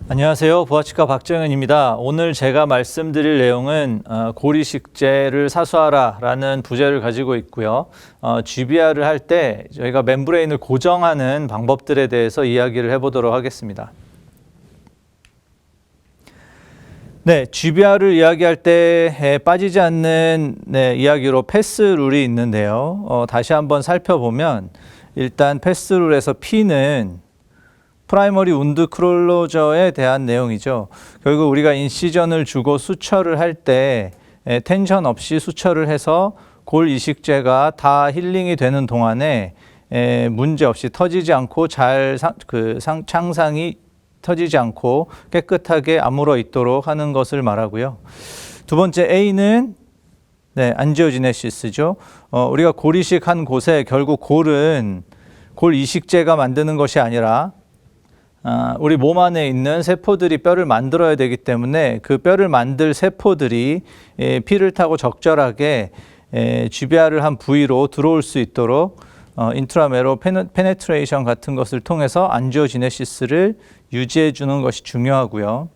안녕하세요. 부하치과 박정현입니다. 오늘 제가 말씀드릴 내용은 고리식재를 사수하라 라는 부제를 가지고 있고요. GBR을 할 때 저희가 멤브레인을 고정하는 방법들에 대해서 이야기를 해보도록 하겠습니다. 네, GBR을 이야기할 때 빠지지 않는 이야기로 패스 룰이 있는데요. 다시 한번 살펴보면 일단 패스 룰에서 P는 프라이머리 운드 클로저에 대한 내용이죠. 결국 우리가 인시전을 주고 수처를 할 때 텐션 없이 수처를 해서 골 이식제가 다 힐링이 되는 동안에 문제 없이 터지지 않고 창상이 터지지 않고 깨끗하게 아물어 있도록 하는 것을 말하고요. 두 번째 A는 안지오지네시스죠. 우리가 골 이식한 곳에 결국 골은 골 이식제가 만드는 것이 아니라 우리 몸 안에 있는 세포들이 뼈를 만들어야 되기 때문에 그 뼈를 만들 세포들이 피를 타고 적절하게 GBR을 한 부위로 들어올 수 있도록 인트라메로 페네트레이션 같은 것을 통해서 안지오지네시스를 유지해 주는 것이 중요하고요.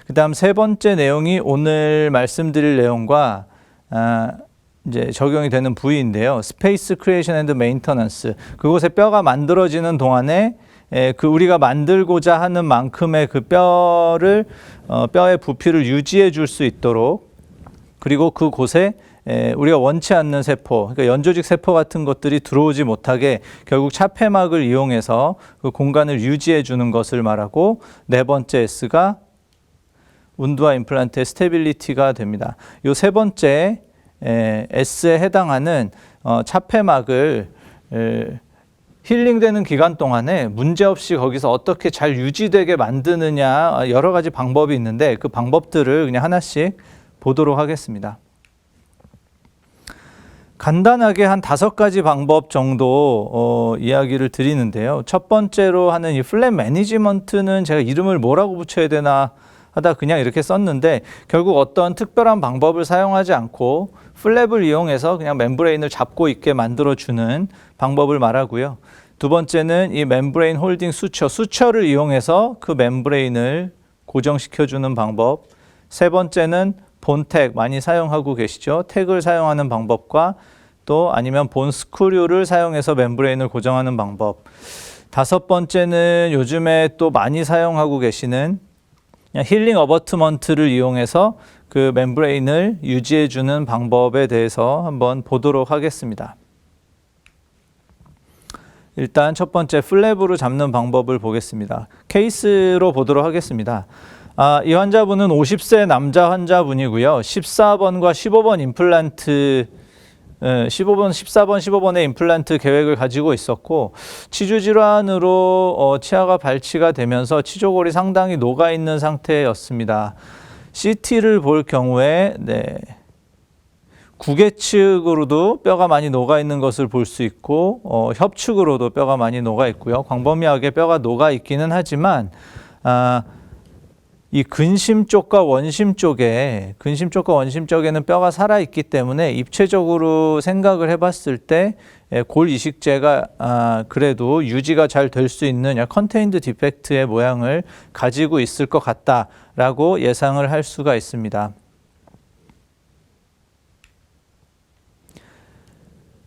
그 다음 세 번째 내용이 오늘 말씀드릴 내용과 이제 적용이 되는 부위인데요. 스페이스 크리에이션 앤드 메인터넌스. 그곳에 뼈가 만들어지는 동안에 우리가 만들고자 하는 만큼의 그 뼈의 부피를 유지해 줄 수 있도록, 그리고 그곳에 우리가 원치 않는 세포, 그러니까 연조직 세포 같은 것들이 들어오지 못하게 결국 차폐막을 이용해서 그 공간을 유지해 주는 것을 말하고, 네 번째 S가 운드와 임플란트의 스테빌리티가 됩니다. 이 세 번째 S에 해당하는 차폐막을 힐링되는 기간 동안에 문제없이 거기서 어떻게 잘 유지되게 만드느냐, 여러 가지 방법이 있는데 그 방법들을 그냥 하나씩 보도록 하겠습니다. 간단하게 한 5가지 방법 정도 이야기를 드리는데요. 첫 번째로 하는 이 플랫 매니지먼트는 제가 이름을 뭐라고 붙여야 되나 하다 그냥 이렇게 썼는데, 결국 어떤 특별한 방법을 사용하지 않고 플랩을 이용해서 그냥 멤브레인을 잡고 있게 만들어주는 방법을 말하고요. 두 번째는 이 멤브레인 홀딩 수처를 이용해서 그 멤브레인을 고정시켜주는 방법. 세 번째는 본택, 많이 사용하고 계시죠. 택을 사용하는 방법과 또 아니면 본 스크류를 사용해서 멤브레인을 고정하는 방법. 다섯 번째는 요즘에 또 많이 사용하고 계시는 힐링 어버트먼트를 이용해서 그 멤브레인을 유지해 주는 방법에 대해서 한번 보도록 하겠습니다. 일단 첫 번째 플랩으로 잡는 방법을 보겠습니다. 케이스로 보도록 하겠습니다. 이 환자분은 50세 남자 환자분이고요. 14번과 15번 임플란트 14번, 15번의 임플란트 계획을 가지고 있었고, 치주 질환으로 치아가 발치가 되면서 치조골이 상당히 녹아있는 상태였습니다. CT를 볼 경우에 구개측으로도 뼈가 많이 녹아있는 것을 볼 수 있고, 협측으로도 뼈가 많이 녹아있고요. 광범위하게 뼈가 녹아있기는 하지만 이 근심 쪽과 원심 쪽에는 뼈가 살아있기 때문에 입체적으로 생각을 해봤을 때 골 이식제가 그래도 유지가 잘 될 수 있는 컨테인드 디펙트의 모양을 가지고 있을 것 같다라고 예상을 할 수가 있습니다.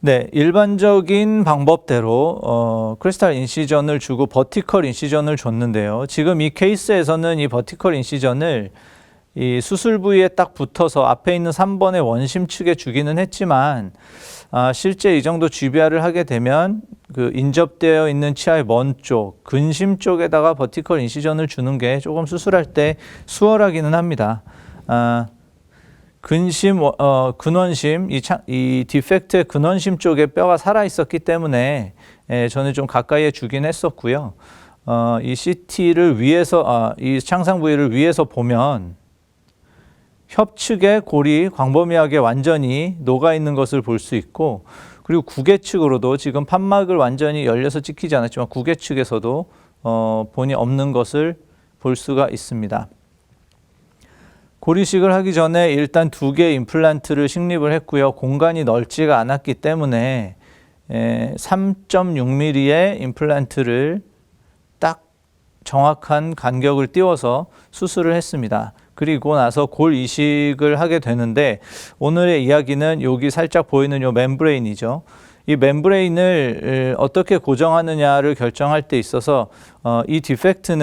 네, 일반적인 방법대로 크리스탈 인시전을 주고 버티컬 인시전을 줬는데요. 지금 이 케이스에서는 이 버티컬 인시전을 이 수술 부위에 딱 붙어서 앞에 있는 3번의 원심 측에 주기는 했지만, 실제 이 정도 GBR을 하게 되면 그 인접되어 있는 치아의 먼 쪽, 근심 쪽에다가 버티컬 인시전을 주는 게 조금 수술할 때 수월하기는 합니다. 근원심, 이 디펙트의 근원심 쪽에 뼈가 살아있었기 때문에 저는 좀 가까이에 주긴 했었고요. 이 CT를 이 창상 부위를 위에서 보면 협측에 골이 광범위하게 완전히 녹아있는 것을 볼 수 있고, 그리고 구개측으로도 지금 판막을 완전히 열려서 찍히지 않았지만 구개측에서도 본이 없는 것을 볼 수가 있습니다. 고리식을 하기 전에 일단 2개의 임플란트를 식립을 했고요. 공간이 넓지가 않았기 때문에 3.6mm의 임플란트를 딱 정확한 간격을 띄워서 수술을 했습니다. 그리고 나서 골 이식을 하게 되는데 오늘의 이야기는 여기 살짝 보이는 요 멤브레인이죠. 이 멤브레인을 어떻게 고정하느냐를 결정할 때 있어서 이 디펙트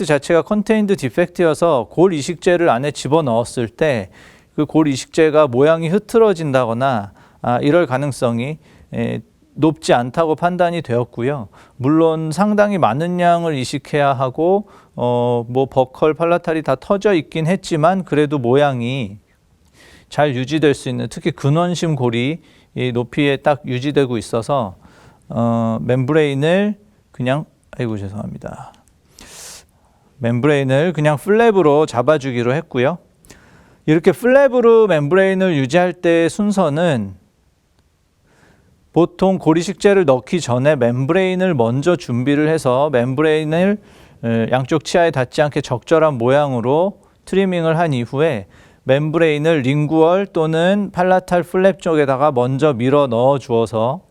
자체가 컨테인드 디펙트여서 골 이식제를 안에 집어넣었을 때 그 골 이식제가 모양이 흐트러진다거나 이럴 가능성이 높지 않다고 판단이 되었고요. 물론 상당히 많은 양을 이식해야 하고 뭐 버컬, 팔라탈이 다 터져 있긴 했지만 그래도 모양이 잘 유지될 수 있는, 특히 근원심 골이 이 높이에 딱 유지되고 있어서 멤브레인을 그냥 멤브레인을 그냥 플랩으로 잡아주기로 했고요. 이렇게 플랩으로 멤브레인을 유지할 때 순서는 보통 고리식제를 넣기 전에 멤브레인을 먼저 준비를 해서 멤브레인을 양쪽 치아에 닿지 않게 적절한 모양으로 트리밍을 한 이후에 멤브레인을 링구얼 또는 팔라탈 플랩 쪽에다가 먼저 밀어 넣어 주어서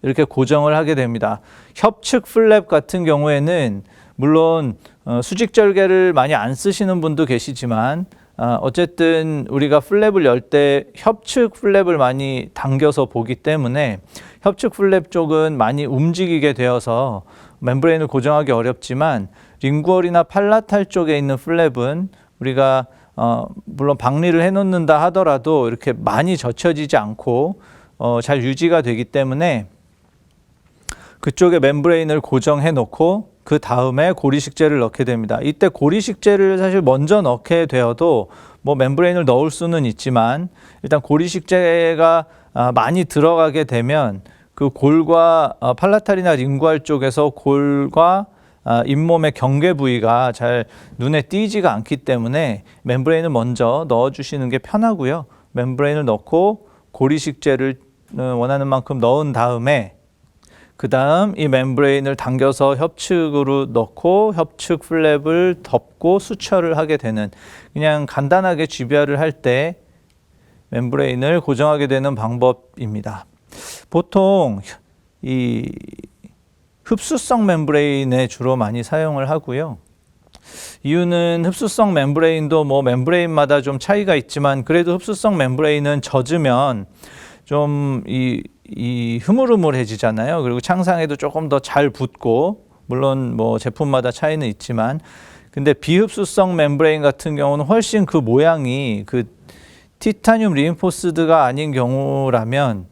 이렇게 고정을 하게 됩니다. 협측 플랩 같은 경우에는 물론 수직절개를 많이 안 쓰시는 분도 계시지만 어쨌든 우리가 플랩을 열 때 협측 플랩을 많이 당겨서 보기 때문에 협측 플랩 쪽은 많이 움직이게 되어서 멤브레인을 고정하기 어렵지만 링구얼이나 팔라탈 쪽에 있는 플랩은 우리가 물론 박리를 해놓는다 하더라도 이렇게 많이 젖혀지지 않고 잘 유지가 되기 때문에 그쪽에 멤브레인을 고정해 놓고 그 다음에 고리식제를 넣게 됩니다. 이때 고리식제를 사실 먼저 넣게 되어도 뭐 멤브레인을 넣을 수는 있지만 일단 고리식제가 많이 들어가게 되면 그 골과 팔라탈이나 링구알 쪽에서 골과 잇몸의 경계 부위가 잘 눈에 띄지가 않기 때문에 멤브레인을 먼저 넣어주시는 게 편하고요. 멤브레인을 넣고 고리식제를 원하는 만큼 넣은 다음에 그 다음 이 멤브레인을 당겨서 협측으로 넣고 협측 플랩을 덮고 수철을 하게 되는, 그냥 간단하게 GBR을 할 때 멤브레인을 고정하게 되는 방법입니다. 보통 이 흡수성 멤브레인에 주로 많이 사용을 하고요. 이유는 흡수성 멤브레인도 뭐 멤브레인마다 좀 차이가 있지만 그래도 흡수성 멤브레인은 젖으면 좀 흐물흐물해지잖아요. 그리고 창상에도 조금 더 잘 붙고, 물론 뭐 제품마다 차이는 있지만, 근데 비흡수성 멤브레인 같은 경우는 훨씬 그 모양이 그 티타늄 리인포스드가 아닌 경우라면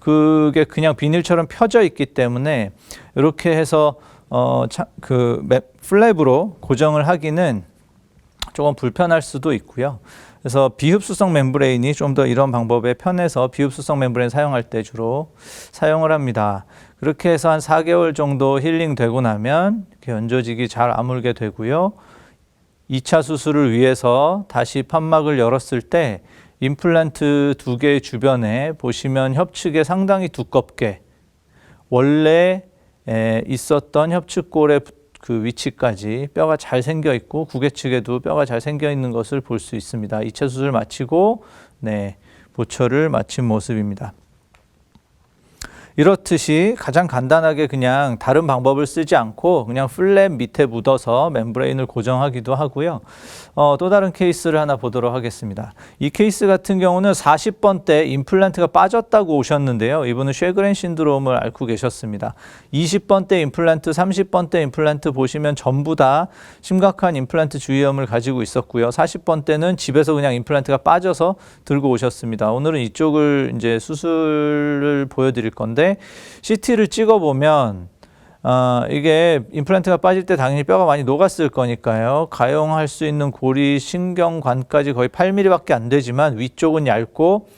그게 그냥 비닐처럼 펴져 있기 때문에 이렇게 해서 플랩으로 고정을 하기는 조금 불편할 수도 있고요. 그래서 비흡수성 멤브레인이 좀 더 이런 방법에 편해서 비흡수성 멤브레인 사용할 때 주로 사용을 합니다. 그렇게 해서 한 4개월 정도 힐링되고 나면 이렇게 연조직이 잘 아물게 되고요. 2차 수술을 위해서 다시 판막을 열었을 때 임플란트 2개의 주변에 보시면 협측에 상당히 두껍게 원래 있었던 협측골의 그 위치까지 뼈가 잘 생겨 있고 구개 측에도 뼈가 잘 생겨 있는 것을 볼 수 있습니다. 2차 수술 마치고 보철을 마친 모습입니다. 이렇듯이 가장 간단하게 그냥 다른 방법을 쓰지 않고 그냥 플랩 밑에 묻어서 멤브레인을 고정하기도 하고요. 또 다른 케이스를 하나 보도록 하겠습니다. 이 케이스 같은 경우는 40번 때 임플란트가 빠졌다고 오셨는데요. 이분은 쉐그렌 신드롬을 앓고 계셨습니다. 20번 때 임플란트, 30번 때 임플란트 보시면 전부 다 심각한 임플란트 주위염을 가지고 있었고요. 40번 때는 집에서 그냥 임플란트가 빠져서 들고 오셨습니다. 오늘은 이쪽을 이제 수술을 보여드릴 건데 CT를 찍어보면 이게 임플란트가 빠질 때 당연히 뼈가 많이 녹았을 거니까요. 가용할 수 있는 고리 신경관까지 거의 8mm밖에 안 되지만 위쪽은 얇고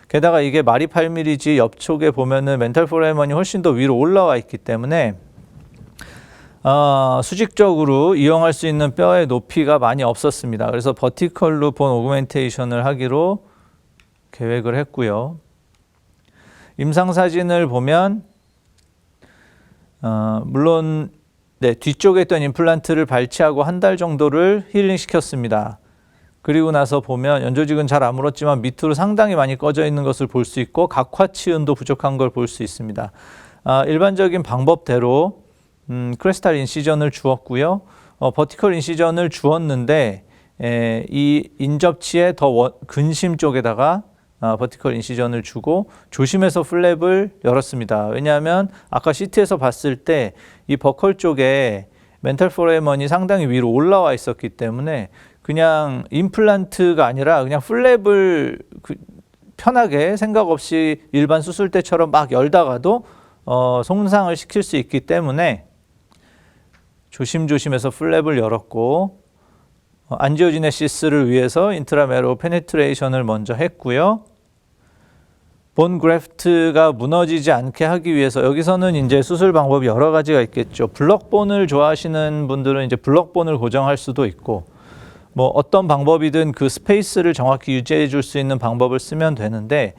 게다가 이게 말이 8mm지 옆쪽에 보면은 멘탈 포라멘이 훨씬 더 위로 올라와 있기 때문에 수직적으로 이용할 수 있는 뼈의 높이가 많이 없었습니다. 그래서 버티컬로 본 오그멘테이션을 하기로 계획을 했고요. 임상사진을 보면 물론 뒤쪽에 있던 임플란트를 발치하고 한 달 정도를 힐링시켰습니다. 그리고 나서 보면 연조직은 잘 아물었지만 밑으로 상당히 많이 꺼져 있는 것을 볼 수 있고 각화치은도 부족한 걸 볼 수 있습니다. 일반적인 방법대로 크레스탈 인시전을 주었고요. 버티컬 인시전을 주었는데 이 인접치의 더 근심 쪽에다가 버티컬 인시전을 주고 조심해서 플랩을 열었습니다. 왜냐하면 아까 CT에서 봤을 때 이 버컬 쪽에 멘탈 포레먼이 상당히 위로 올라와 있었기 때문에 그냥 임플란트가 아니라 그냥 플랩을 편하게 생각 없이 일반 수술 때처럼 막 열다가도 손상을 시킬 수 있기 때문에 조심조심해서 플랩을 열었고 안지오지네시스를 위해서 인트라메로 페네트레이션을 먼저 했고요. 본 그래프트가 무너지지 않게 하기 위해서 여기서는 이제 수술 방법이 여러 가지가 있겠죠. 블럭본을 좋아하시는 분들은 이제 블럭본을 고정할 수도 있고 뭐 어떤 방법이든 그 스페이스를 정확히 유지해 줄 수 있는 방법을 쓰면 되는데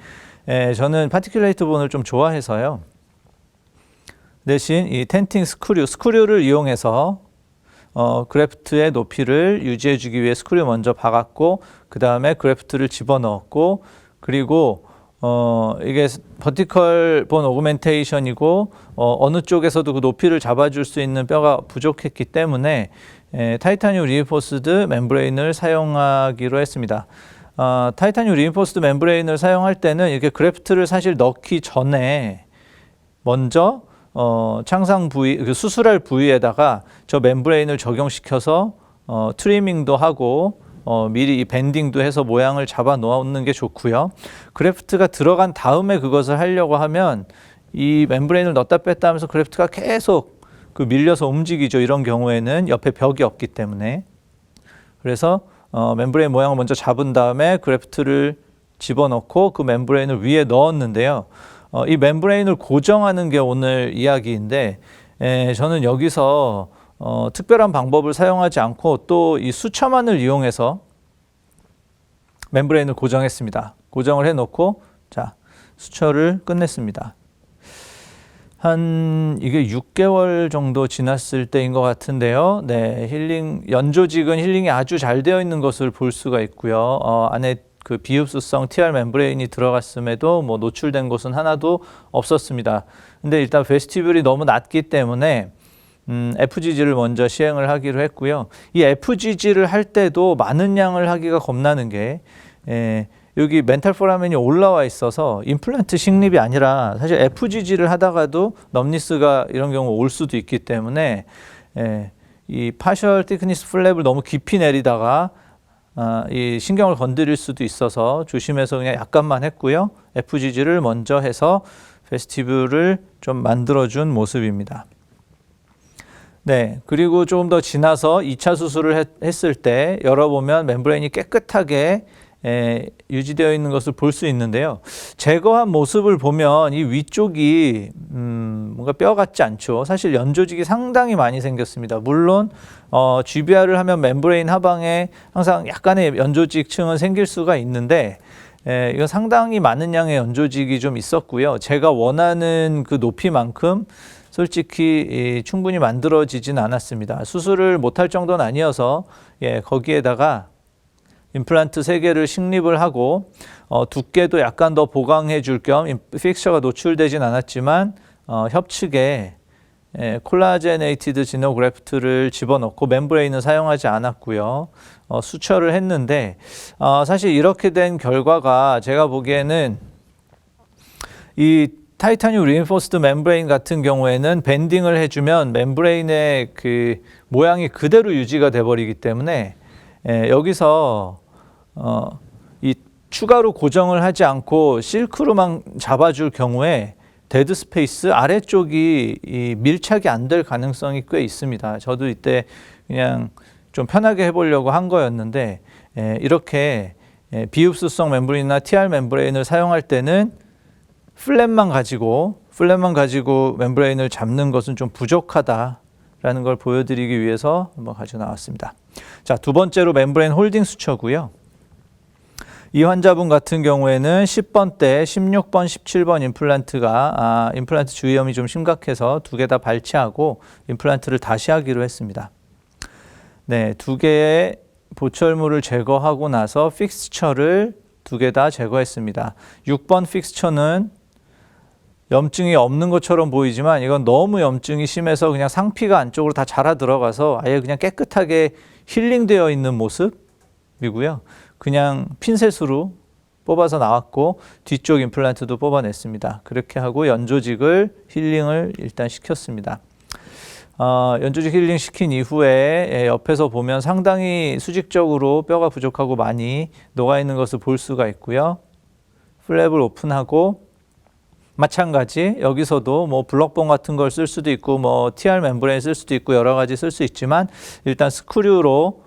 저는 파티큘레이트 본을 좀 좋아해서요. 대신 이 텐팅 스크류를 이용해서 그래프트의 높이를 유지해 주기 위해 스크류 먼저 박았고 그 다음에 그래프트를 집어넣었고 그리고 이게 버티컬 본 오그멘테이션이고 어느 쪽에서도 그 높이를 잡아줄 수 있는 뼈가 부족했기 때문에 타이타늄 리인포스드 멤브레인을 사용하기로 했습니다. 타이타늄 리인포스드 멤브레인을 사용할 때는 이렇게 그래프트를 사실 넣기 전에 먼저 창상 부위, 그 수술할 부위에다가 저 멤브레인을 적용시켜서 트리밍도 하고 미리 이 밴딩도 해서 모양을 잡아 놓는 게 좋고요. 그래프트가 들어간 다음에 그것을 하려고 하면 이 멤브레인을 넣었다 뺐다 하면서 그래프트가 계속 그 밀려서 움직이죠. 이런 경우에는 옆에 벽이 없기 때문에. 그래서 멤브레인 모양을 먼저 잡은 다음에 그래프트를 집어넣고 그 멤브레인을 위에 넣었는데요. 이 멤브레인을 고정하는 게 오늘 이야기인데 저는 여기서 특별한 방법을 사용하지 않고 또 이 수처만을 이용해서 멤브레인을 고정했습니다. 고정을 해놓고 자 수처를 끝냈습니다. 이게 6개월 정도 지났을 때인 것 같은데요. 네, 연조직은 힐링이 아주 잘 되어 있는 것을 볼 수가 있고요. 안에 그 비흡수성 TR 멤브레인이 들어갔음에도 뭐 노출된 곳은 하나도 없었습니다. 근데 일단 베스티뷴이 너무 낮기 때문에 FGG를 먼저 시행을 하기로 했고요. 이 FGG를 할 때도 많은 양을 하기가 겁나는 게 여기 멘탈 포라멘이 올라와 있어서 임플란트 식립이 아니라 사실 FGG를 하다가도 넘니스가 이런 경우 올 수도 있기 때문에 이 파셜 티크니스 플랩을 너무 깊이 내리다가 이 신경을 건드릴 수도 있어서 조심해서 그냥 약간만 했고요. FGG를 먼저 해서 베스티뷴을 좀 만들어준 모습입니다. 네, 그리고 조금 더 지나서 2차 수술을 했을 때 열어보면 멤브레인이 깨끗하게 유지되어 있는 것을 볼 수 있는데요. 제거한 모습을 보면 이 위쪽이 뭔가 뼈 같지 않죠. 사실 연조직이 상당히 많이 생겼습니다. 물론 GBR을 하면 멤브레인 하방에 항상 약간의 연조직층은 생길 수가 있는데 이건 상당히 많은 양의 연조직이 좀 있었고요. 제가 원하는 그 높이만큼 솔직히 충분히 만들어지진 않았습니다. 수술을 못할 정도는 아니어서 거기에다가 임플란트 3개를 식립을 하고 두께도 약간 더 보강해 줄 겸 픽처가 노출되진 않았지만 협측에 콜라제네이티드 지노그래프트를 집어넣고 멤브레인은 사용하지 않았고요. 수처를 했는데 사실 이렇게 된 결과가 제가 보기에는 이 타이타늄 리인포스드 멤브레인 같은 경우에는 밴딩을 해주면 멤브레인의 그 모양이 그대로 유지가 돼버리기 때문에 여기서 이 추가로 고정을 하지 않고 실크로만 잡아줄 경우에 데드 스페이스 아래쪽이 이 밀착이 안 될 가능성이 꽤 있습니다. 저도 이때 그냥 좀 편하게 해보려고 한 거였는데 이렇게 비흡수성 멤브레인이나 TR 멤브레인을 사용할 때는 플랩만 가지고 멤브레인을 잡는 것은 좀 부족하다라는 걸 보여드리기 위해서 한번 가지고 나왔습니다. 자, 두 번째로 멤브레인 홀딩 수처고요. 이 환자분 같은 경우에는 10번 때 16번, 17번 임플란트가 임플란트 주위염이 좀 심각해서 2개 다 발치하고 임플란트를 다시 하기로 했습니다. 네, 2개의 보철물을 제거하고 나서 픽스처를 2개 다 제거했습니다. 6번 픽스처는 염증이 없는 것처럼 보이지만 이건 너무 염증이 심해서 그냥 상피가 안쪽으로 다 자라 들어가서 아예 그냥 깨끗하게 힐링되어 있는 모습이고요. 그냥 핀셋으로 뽑아서 나왔고 뒤쪽 임플란트도 뽑아냈습니다. 그렇게 하고 연조직을 힐링을 일단 시켰습니다. 연조직 힐링 시킨 이후에 옆에서 보면 상당히 수직적으로 뼈가 부족하고 많이 녹아있는 것을 볼 수가 있고요. 플랩을 오픈하고 마찬가지 여기서도 뭐 블럭본 같은 걸 쓸 수도 있고 뭐 TR 멤브레인 쓸 수도 있고 여러 가지 쓸 수 있지만 일단 스크류로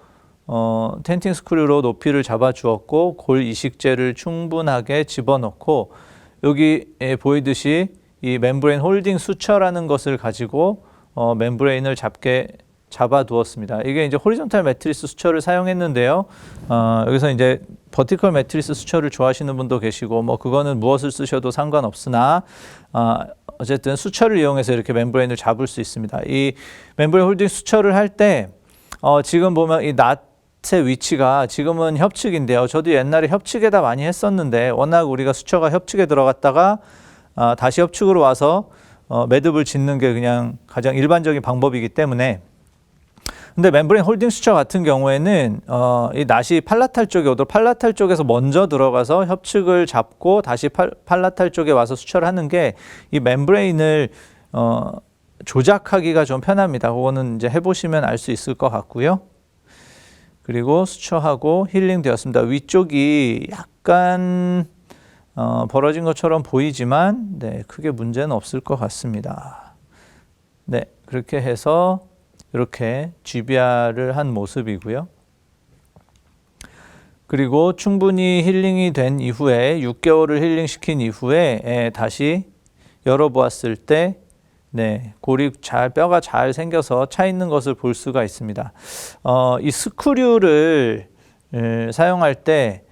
텐팅 스크류로 높이를 잡아 주었고 골 이식제를 충분하게 집어넣고 여기 보이듯이 이 멤브레인 홀딩 수처라는 것을 가지고 멤브레인을 잡아 두었습니다. 이게 이제 호리존탈 매트리스 수처를 사용했는데요. 여기서 이제 버티컬 매트리스 수처를 좋아하시는 분도 계시고 뭐 그거는 무엇을 쓰셔도 상관없으나 어쨌든 수처를 이용해서 이렇게 멤브레인을 잡을 수 있습니다. 이 멤브레인 홀딩 수처를 할 때 지금 보면 이 낫의 위치가 지금은 협측인데요. 저도 옛날에 협측에다 많이 했었는데 워낙 우리가 수처가 협측에 들어갔다가 다시 협측으로 와서 매듭을 짓는 게 그냥 가장 일반적인 방법이기 때문에 근데 멤브레인 홀딩 수처 같은 경우에는 이 낫이 팔라탈 쪽에 오도록 팔라탈 쪽에서 먼저 들어가서 협측을 잡고 다시 팔라탈 쪽에 와서 수처를 하는 게 이 멤브레인을 조작하기가 좀 편합니다. 그거는 이제 해보시면 알 수 있을 것 같고요. 그리고 수처하고 힐링 되었습니다. 위쪽이 약간 벌어진 것처럼 보이지만 네, 크게 문제는 없을 것 같습니다. 네, 그렇게 해서 이렇게 GBR을 한 모습이고요. 그리고 충분히 힐링이 된 이후에 6개월을 힐링시킨 이후에 다시 열어보았을 때 네, 뼈가 잘 생겨서 차 있는 것을 볼 수가 있습니다. 이 스크류를 사용할 때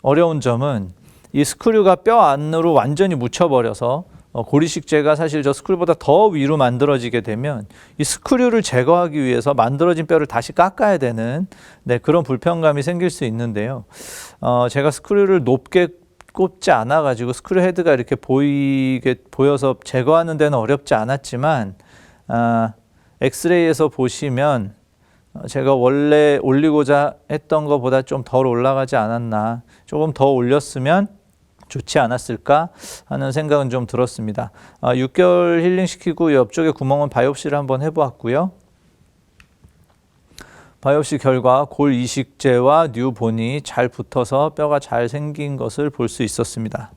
어려운 점은 이 스크류가 뼈 안으로 완전히 묻혀버려서 고리식제가 사실 저 스크류보다 더 위로 만들어지게 되면 이 스크류를 제거하기 위해서 만들어진 뼈를 다시 깎아야 되는 네, 그런 불편감이 생길 수 있는데요. 제가 스크류를 높게 꼽지 않아 가지고 스크류 헤드가 이렇게 보여서 제거하는 데는 어렵지 않았지만 엑스레이에서 보시면 제가 원래 올리고자 했던 것보다 좀 덜 올라가지 않았나, 조금 더 올렸으면 좋지 않았을까 하는 생각은 좀 들었습니다. 6개월 힐링시키고 옆쪽에 구멍은 바이옵시를 한번 해보았고요. 바이옵시 결과 골 이식제와 뉴본이 잘 붙어서 뼈가 잘 생긴 것을 볼 수 있었습니다.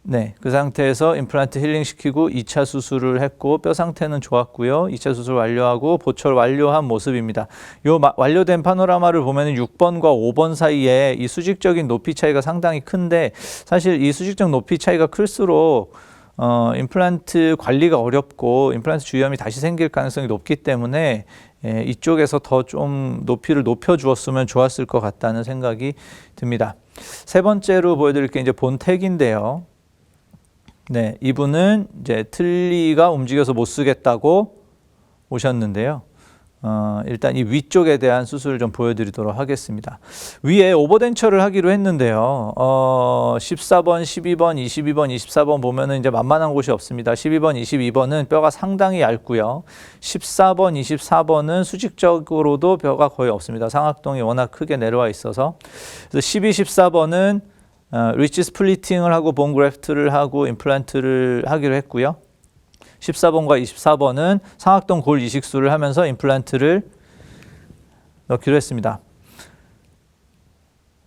네, 그 상태에서 임플란트 힐링시키고 2차 수술을 했고 뼈 상태는 좋았고요. 2차 수술 완료하고 보철 완료한 모습입니다. 요 완료된 파노라마를 보면 6번과 5번 사이에 이 수직적인 높이 차이가 상당히 큰데 사실 이 수직적 높이 차이가 클수록 임플란트 관리가 어렵고 임플란트 주위염이 다시 생길 가능성이 높기 때문에 이쪽에서 더 좀 높이를 높여 주었으면 좋았을 것 같다는 생각이 듭니다. 세 번째로 보여드릴 게 이제 본택인데요. 네, 이분은 이제 틀니가 움직여서 못 쓰겠다고 오셨는데요. 일단 이 위쪽에 대한 수술을 좀 보여드리도록 하겠습니다. 위에 오버덴처를 하기로 했는데요. 14번, 12번, 22번, 24번 보면은 이제 만만한 곳이 없습니다. 12번, 22번은 뼈가 상당히 얇고요. 14번, 24번은 수직적으로도 뼈가 거의 없습니다. 상악동이 워낙 크게 내려와 있어서. 그래서 12, 14번은 리치 스플리팅을 하고 본 그래프트를 하고 임플란트를 하기로 했고요. 14번과 24번은 상악동 골 이식술을 하면서 임플란트를 넣기로 했습니다.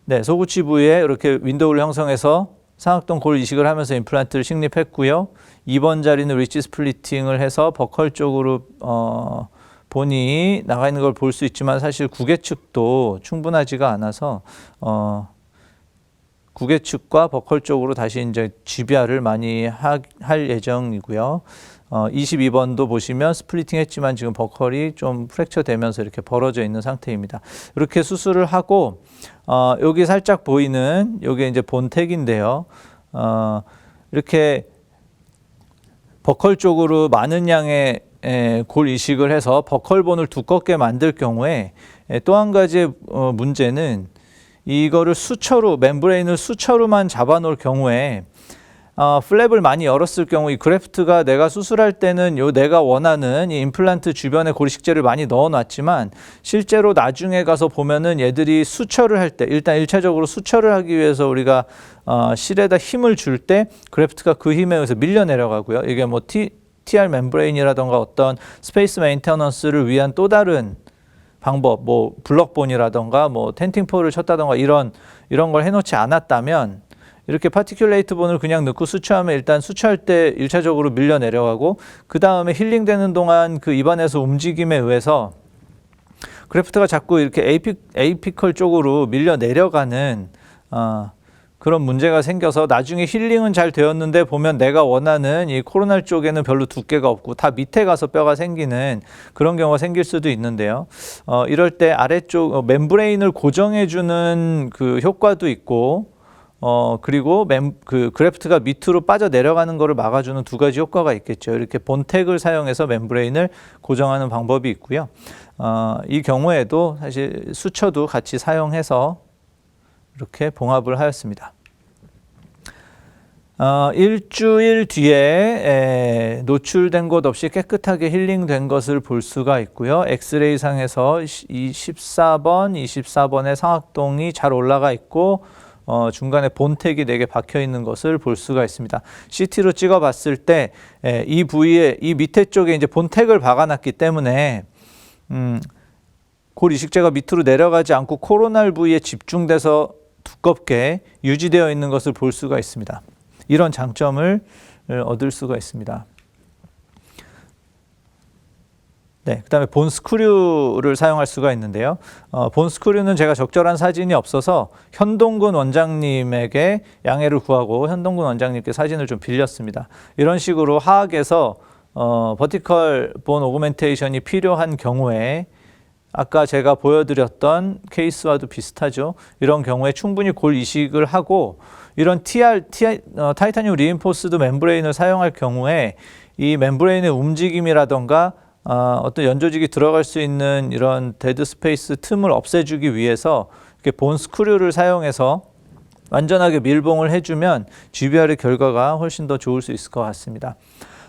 네, 소구치 부위에 이렇게 윈도우를 형성해서 상악동 골 이식을 하면서 임플란트를 식립했고요. 2번 자리는 리치 스플리팅을 해서 버컬 쪽으로 본이 나가 있는 걸 볼 수 있지만 사실 구개측도 충분하지가 않아서 구개측과 버컬 쪽으로 다시 이제 GBR을 많이 할 예정이고요. 22번도 보시면 스플리팅 했지만 지금 버컬이 좀 프랙처 되면서 이렇게 벌어져 있는 상태입니다. 이렇게 수술을 하고 여기 살짝 보이는 여기 이제 본택인데요. 이렇게 버컬 쪽으로 많은 양의 골 이식을 해서 버컬본을 두껍게 만들 경우에 또 한 가지의 문제는 이거를 수처로 멤브레인을 수처로만 잡아놓을 경우에 플랩을 많이 열었을 경우 이 그래프트가 내가 수술할 때는 내가 원하는 이 임플란트 주변에 고리식재를 많이 넣어놨지만 실제로 나중에 가서 보면은 얘들이 수처를 할 때 일단 1차적으로 수처를 하기 위해서 우리가 실에다 힘을 줄 때 그래프트가 그 힘에 의해서 밀려 내려가고요. 이게 뭐 TR 멤브레인이라던가 어떤 스페이스 메인테너넌스를 위한 또 다른 방법, 뭐 블럭본이라던가 뭐 텐팅포를 쳤다던가 이런 걸 해놓지 않았다면 이렇게 파티큘레이트 본을 그냥 넣고 수처하면 일단 수처할 때 1차적으로 밀려 내려가고 그 다음에 힐링되는 동안 그 입안에서 움직임에 의해서 그래프트가 자꾸 이렇게 에이피컬 쪽으로 밀려 내려가는 그런 문제가 생겨서 나중에 힐링은 잘 되었는데 보면 내가 원하는 이 코로날 쪽에는 별로 두께가 없고 다 밑에 가서 뼈가 생기는 그런 경우가 생길 수도 있는데요. 이럴 때 아래쪽 멤브레인을 고정해주는 그 효과도 있고 그리고 그 그래프트가 밑으로 빠져 내려가는 것을 막아주는 두 가지 효과가 있겠죠. 이렇게 본택을 사용해서 멤브레인을 고정하는 방법이 있고요. 이 경우에도 사실 수처도 같이 사용해서 이렇게 봉합을 하였습니다. 일주일 뒤에 노출된 것 없이 깨끗하게 힐링된 것을 볼 수가 있고요. 엑스레이 상에서 24번의 상악동이 잘 올라가 있고 중간에 본택이 4개 박혀 있는 것을 볼 수가 있습니다. CT로 찍어 봤을 때 이 부위에 이 밑에 쪽에 이제 본택을 박아놨기 때문에 골 이식제가 밑으로 내려가지 않고 코로날 부위에 집중돼서 두껍게 유지되어 있는 것을 볼 수가 있습니다. 이런 장점을 얻을 수가 있습니다. 네, 그 다음에 본 스크류를 사용할 수가 있는데요. 본 스크류는 제가 적절한 사진이 없어서 현동근 원장님에게 양해를 구하고 현동근 원장님께 사진을 좀 빌렸습니다. 이런 식으로 하악에서 버티컬 본 오그멘테이션이 필요한 경우에 아까 제가 보여드렸던 케이스와도 비슷하죠. 이런 경우에 충분히 골 이식을 하고 이런 타이타늄 리인포스드 멤브레인을 사용할 경우에 이 멤브레인의 움직임이라던가 어떤 연조직이 들어갈 수 있는 이런 데드 스페이스 틈을 없애주기 위해서 이렇게 본 스크류를 사용해서 완전하게 밀봉을 해주면 GBR의 결과가 훨씬 더 좋을 수 있을 것 같습니다.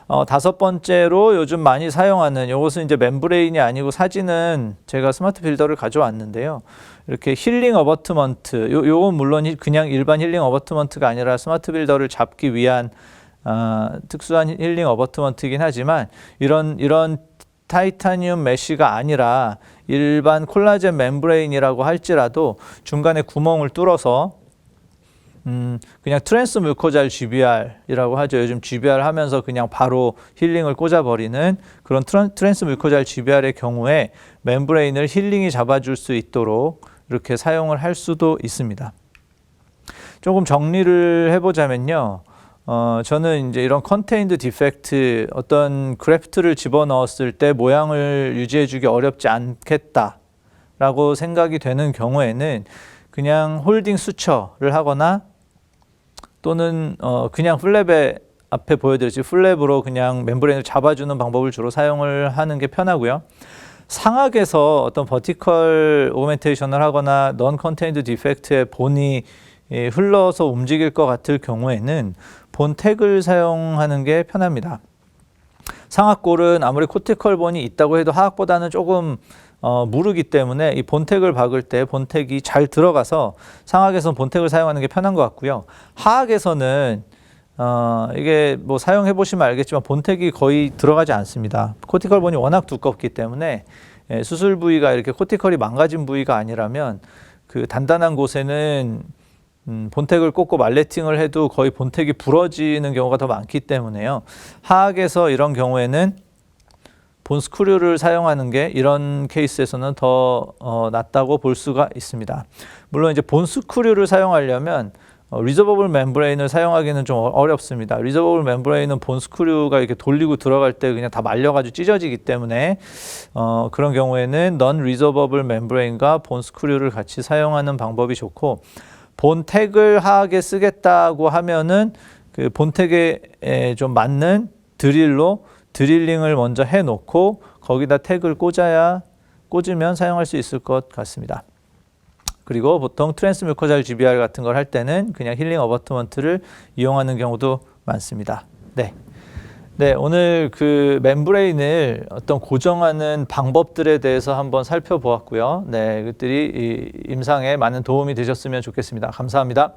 5번째로 요즘 많이 사용하는 이것은 이제 멤브레인이 아니고 사진은 제가 스마트 빌더를 가져왔는데요. 이렇게 힐링 어버트먼트, 요건 물론 그냥 일반 힐링 어버트먼트가 아니라 스마트 빌더를 잡기 위한 특수한 힐링 어버트먼트이긴 하지만 이런 타이타늄 메쉬가 아니라 일반 콜라겐 멤브레인이라고 할지라도 중간에 구멍을 뚫어서 그냥 트랜스 뮤코잘 GBR이라고 하죠. 요즘 GBR 하면서 그냥 바로 힐링을 꽂아버리는 그런 트랜스 뮤코잘 GBR의 경우에 멤브레인을 힐링이 잡아줄 수 있도록 이렇게 사용을 할 수도 있습니다. 조금 정리를 해보자면요. 저는 이제 이런 컨테인드 디펙트 어떤 그래프트를 집어넣었을 때 모양을 유지해주기 어렵지 않겠다라고 생각이 되는 경우에는 그냥 홀딩 수처를 하거나 또는 그냥 플랩에 앞에 보여드렸지 플랩으로 그냥 멤브레인을 잡아주는 방법을 주로 사용을 하는 게 편하고요. 상악에서 어떤 버티컬 오그멘테이션을 하거나 넌 컨테인드 디펙트의 본이 흘러서 움직일 것 같을 경우에는 본택을 사용하는 게 편합니다. 상악골은 아무리 코티컬 본이 있다고 해도 하악보다는 조금 무르기 때문에 이 본택을 박을 때 본택이 잘 들어가서 상악에서는 본택을 사용하는 게 편한 것 같고요. 하악에서는 이게 뭐 사용해 보시면 알겠지만 본택이 거의 들어가지 않습니다. 코티컬 본이 워낙 두껍기 때문에 수술 부위가 이렇게 코티컬이 망가진 부위가 아니라면 그 단단한 곳에는 본택을 꽂고 말레팅을 해도 거의 본택이 부러지는 경우가 더 많기 때문에요. 하악에서 이런 경우에는 본 스크류를 사용하는 게 이런 케이스에서는 더 낫다고 볼 수가 있습니다. 물론 이제 본 스크류를 사용하려면 리저버블 멤브레인을 사용하기는 좀 어렵습니다. 리저버블 멤브레인은 본 스크류가 이렇게 돌리고 들어갈 때 그냥 다 말려가지고 찢어지기 때문에 그런 경우에는 넌 리저버블 멤브레인과 본 스크류를 같이 사용하는 방법이 좋고 본택을 하악에 쓰겠다고 하면은 그 본택에 좀 맞는 드릴로 드릴링을 먼저 해놓고 거기다 택을 꽂으면 사용할 수 있을 것 같습니다. 그리고 보통 트랜스뮤커잘 GBR 같은 걸 할 때는 그냥 힐링 어버트먼트를 이용하는 경우도 많습니다. 네. 네, 오늘 그 멤브레인을 어떤 고정하는 방법들에 대해서 한번 살펴보았고요. 네, 그것들이 이 임상에 많은 도움이 되셨으면 좋겠습니다. 감사합니다.